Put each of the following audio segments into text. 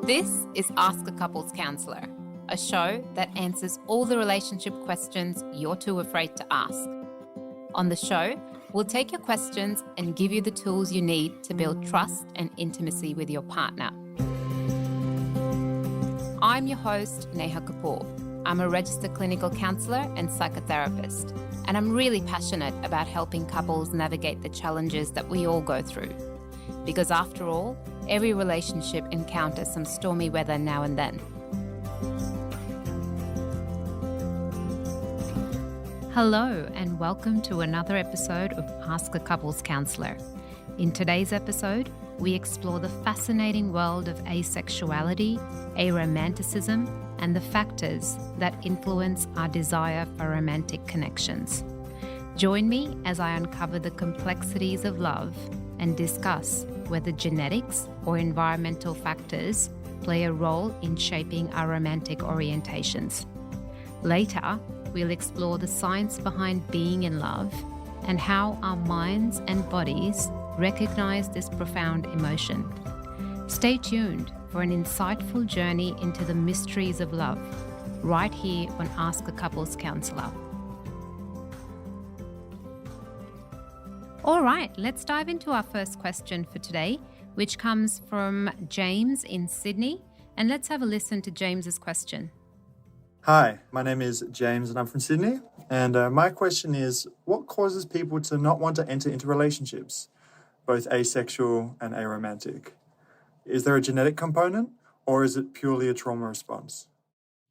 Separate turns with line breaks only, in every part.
This is Ask a Couples Counsellor, a show that answers all the relationship questions you're too afraid to ask. On the show, we'll take your questions and give you the tools you need to build trust and intimacy with your partner. I'm your host, Neha Kapoor. I'm a registered clinical counsellor and psychotherapist, and I'm really passionate about helping couples navigate the challenges that we all go through. Because after all, every relationship encounters some stormy weather now and then. Hello, and welcome to another episode of Ask a Couples Counsellor. In today's episode, we explore the fascinating world of asexuality, aromanticism, and the factors that influence our desire for romantic connections. Join me as I uncover the complexities of love and discuss whether genetics or environmental factors play a role in shaping our romantic orientations. Later, we'll explore the science behind being in love and how our minds and bodies recognize this profound emotion. Stay tuned for an insightful journey into the mysteries of love, right here on Ask a Couples Counsellor. All right, let's dive into our first question for today, which comes from James in Sydney. And let's have a listen to James's question.
Hi, my name is James and I'm from Sydney. And my question is, what causes people to not want to enter into relationships, both asexual and aromantic? Is there a genetic component or is it purely a trauma response?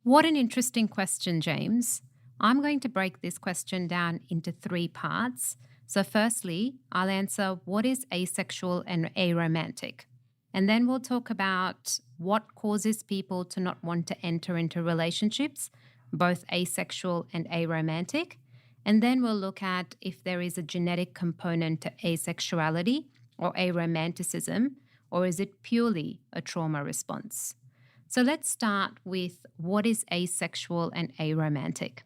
What an interesting question, James. I'm going to break this question down into 3 parts. So firstly, I'll answer what is asexual and aromantic. And then we'll talk about what causes people to not want to enter into relationships, both asexual and aromantic. And then we'll look at if there is a genetic component to asexuality or aromanticism, or is it purely a trauma response? So let's start with what is asexual and aromantic.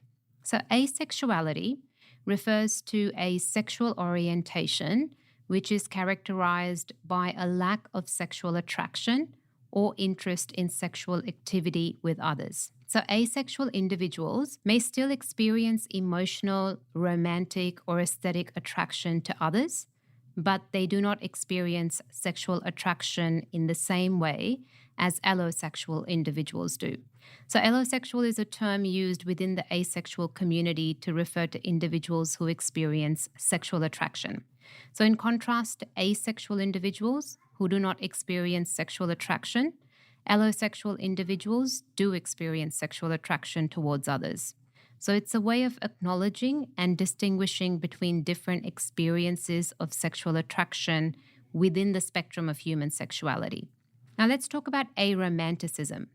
So asexuality refers to a sexual orientation which is characterized by a lack of sexual attraction or interest in sexual activity with others. So asexual individuals may still experience emotional, romantic, or aesthetic attraction to others, but they do not experience sexual attraction in the same way as allosexual individuals do. So allosexual is a term used within the asexual community to refer to individuals who experience sexual attraction. So in contrast to asexual individuals who do not experience sexual attraction, allosexual individuals do experience sexual attraction towards others. So it's a way of acknowledging and distinguishing between different experiences of sexual attraction within the spectrum of human sexuality. Now let's talk about aromanticism.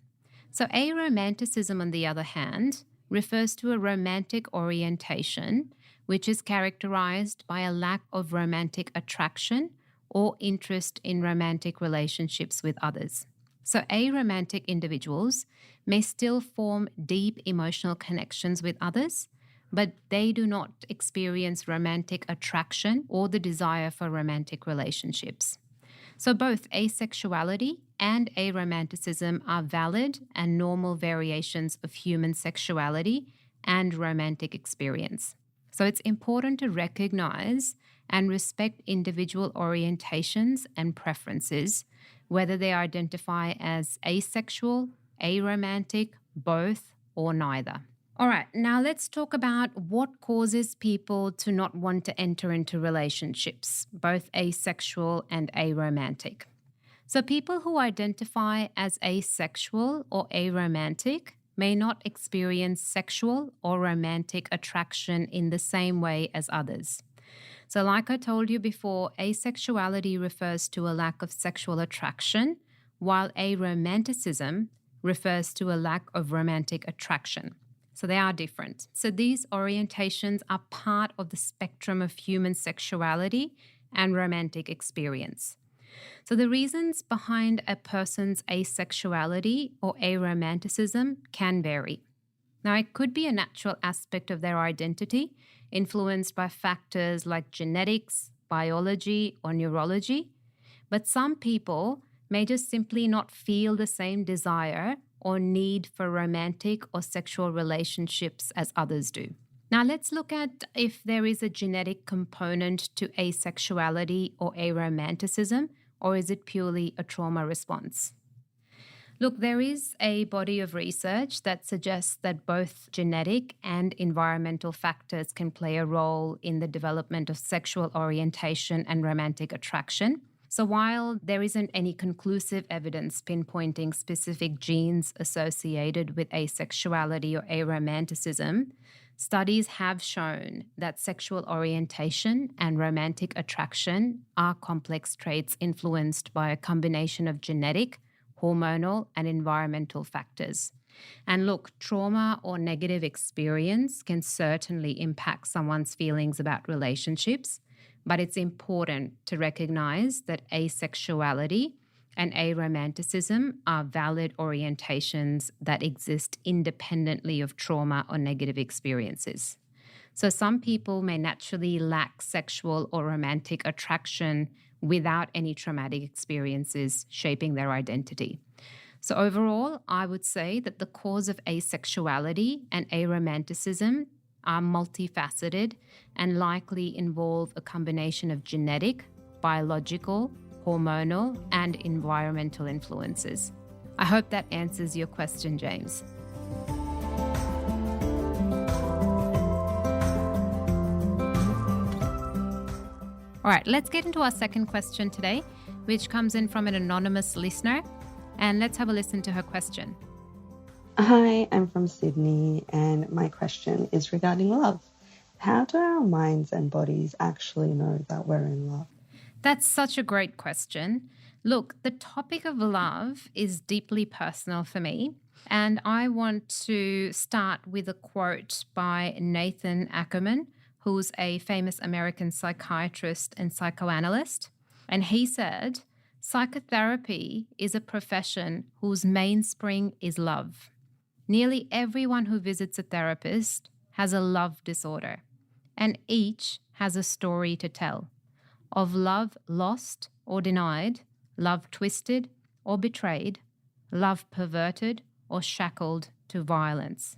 So aromanticism, on the other hand, refers to a romantic orientation which is characterized by a lack of romantic attraction or interest in romantic relationships with others. So aromantic individuals may still form deep emotional connections with others, but they do not experience romantic attraction or the desire for romantic relationships. So both asexuality and aromanticism are valid and normal variations of human sexuality and romantic experience. So it's important to recognize and respect individual orientations and preferences, whether they identify as asexual, aromantic, both, or neither. All right, now let's talk about what causes people to not want to enter into relationships, both asexual and aromantic. So people who identify as asexual or aromantic may not experience sexual or romantic attraction in the same way as others. So like I told you before, asexuality refers to a lack of sexual attraction, while aromanticism refers to a lack of romantic attraction. So they are different. So these orientations are part of the spectrum of human sexuality and romantic experience. So the reasons behind a person's asexuality or aromanticism can vary. Now, it could be a natural aspect of their identity, influenced by factors like genetics, biology, or neurology, but some people may just simply not feel the same desire or need for romantic or sexual relationships as others do. Now, let's look at if there is a genetic component to asexuality or aromanticism, or is it purely a trauma response? Look, there is a body of research that suggests that both genetic and environmental factors can play a role in the development of sexual orientation and romantic attraction. So while there isn't any conclusive evidence pinpointing specific genes associated with asexuality or aromanticism, studies have shown that sexual orientation and romantic attraction are complex traits influenced by a combination of genetic, hormonal, and environmental factors. And look, trauma or negative experience can certainly impact someone's feelings about relationships, but it's important to recognize that asexuality and aromanticism are valid orientations that exist independently of trauma or negative experiences. So some people may naturally lack sexual or romantic attraction without any traumatic experiences shaping their identity. So overall, I would say that the cause of asexuality and aromanticism are multifaceted and likely involve a combination of genetic, biological, hormonal, and environmental influences. I hope that answers your question, James. All right, let's get into our second question today, which comes in from an anonymous listener. And let's have a listen to her question.
Hi, I'm from Sydney, and my question is regarding love. How do our minds and bodies actually know that we're in love?
That's such a great question. Look, the topic of love is deeply personal for me, and I want to start with a quote by Nathan Ackerman, who's a famous American psychiatrist and psychoanalyst. And he said, "Psychotherapy is a profession whose mainspring is love. Nearly everyone who visits a therapist has a love disorder, and each has a story to tell of love lost or denied, love twisted or betrayed, love perverted or shackled to violence."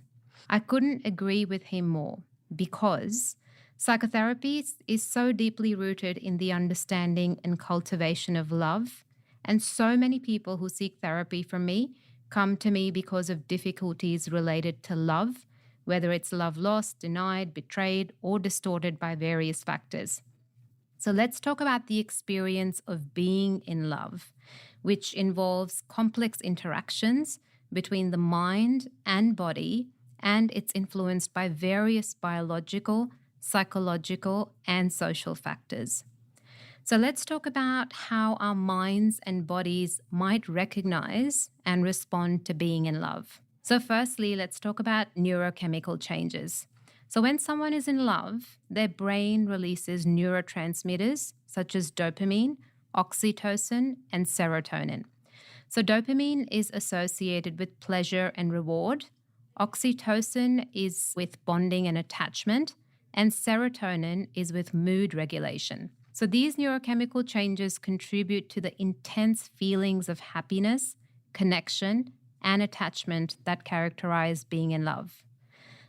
I couldn't agree with him more, because psychotherapy is so deeply rooted in the understanding and cultivation of love, and so many people who seek therapy from me come to me because of difficulties related to love, whether it's love lost, denied, betrayed, or distorted by various factors. So let's talk about the experience of being in love, which involves complex interactions between the mind and body, and it's influenced by various biological, psychological, and social factors. So let's talk about how our minds and bodies might recognize and respond to being in love. So firstly, let's talk about neurochemical changes. So when someone is in love, their brain releases neurotransmitters such as dopamine, oxytocin, and serotonin. So dopamine is associated with pleasure and reward. Oxytocin is with bonding and attachment, and serotonin is with mood regulation. So these neurochemical changes contribute to the intense feelings of happiness, connection, and attachment that characterize being in love.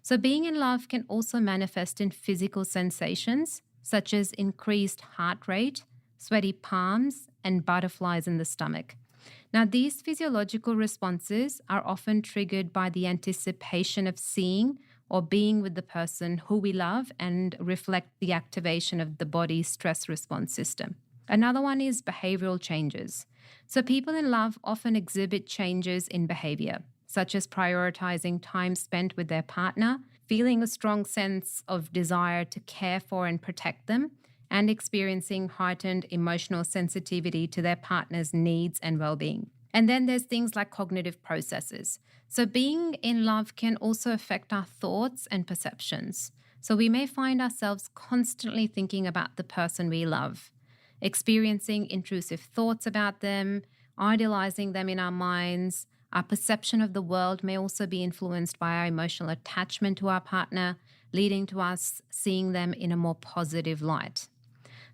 So being in love can also manifest in physical sensations, such as increased heart rate, sweaty palms, and butterflies in the stomach. Now, these physiological responses are often triggered by the anticipation of seeing or being with the person who we love and reflect the activation of the body's stress response system. Another one is behavioral changes. So people in love often exhibit changes in behavior, such as prioritizing time spent with their partner, feeling a strong sense of desire to care for and protect them, and experiencing heightened emotional sensitivity to their partner's needs and well-being. And then there's things like cognitive processes. So being in love can also affect our thoughts and perceptions. So we may find ourselves constantly thinking about the person we love, experiencing intrusive thoughts about them, idealizing them in our minds. Our perception of the world may also be influenced by our emotional attachment to our partner, leading to us seeing them in a more positive light.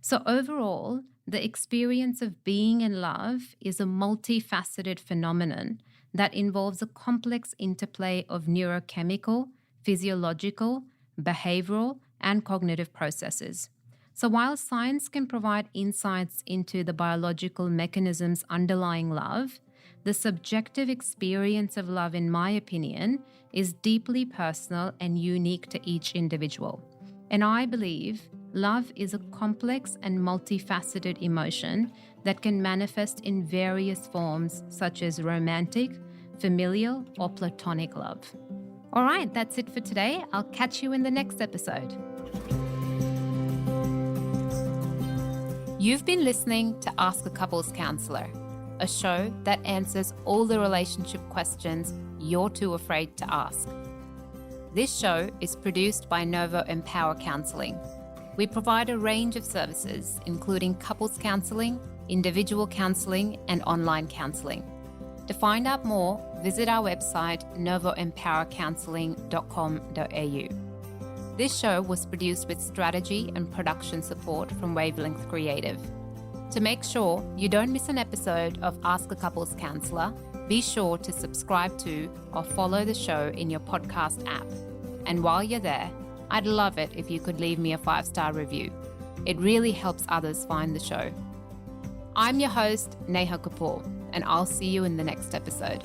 So overall, the experience of being in love is a multifaceted phenomenon that involves a complex interplay of neurochemical, physiological, behavioral, and cognitive processes. So while science can provide insights into the biological mechanisms underlying love, the subjective experience of love, in my opinion, is deeply personal and unique to each individual. And I believe love is a complex and multifaceted emotion that can manifest in various forms, such as romantic, familial, or platonic love. All right, that's it for today. I'll catch you in the next episode. You've been listening to Ask a Couples Counselor, a show that answers all the relationship questions you're too afraid to ask. This show is produced by Novo Empower Counselling. We provide a range of services, including couples counselling, individual counselling, and online counselling. To find out more, visit our website novoempowercounselling.com.au. This show was produced with strategy and production support from Wavelength Creative. To make sure you don't miss an episode of Ask a Couples Counselor, be sure to subscribe to or follow the show in your podcast app. And while you're there, I'd love it if you could leave me a 5-star review. It really helps others find the show. I'm your host, Neha Kapoor, and I'll see you in the next episode.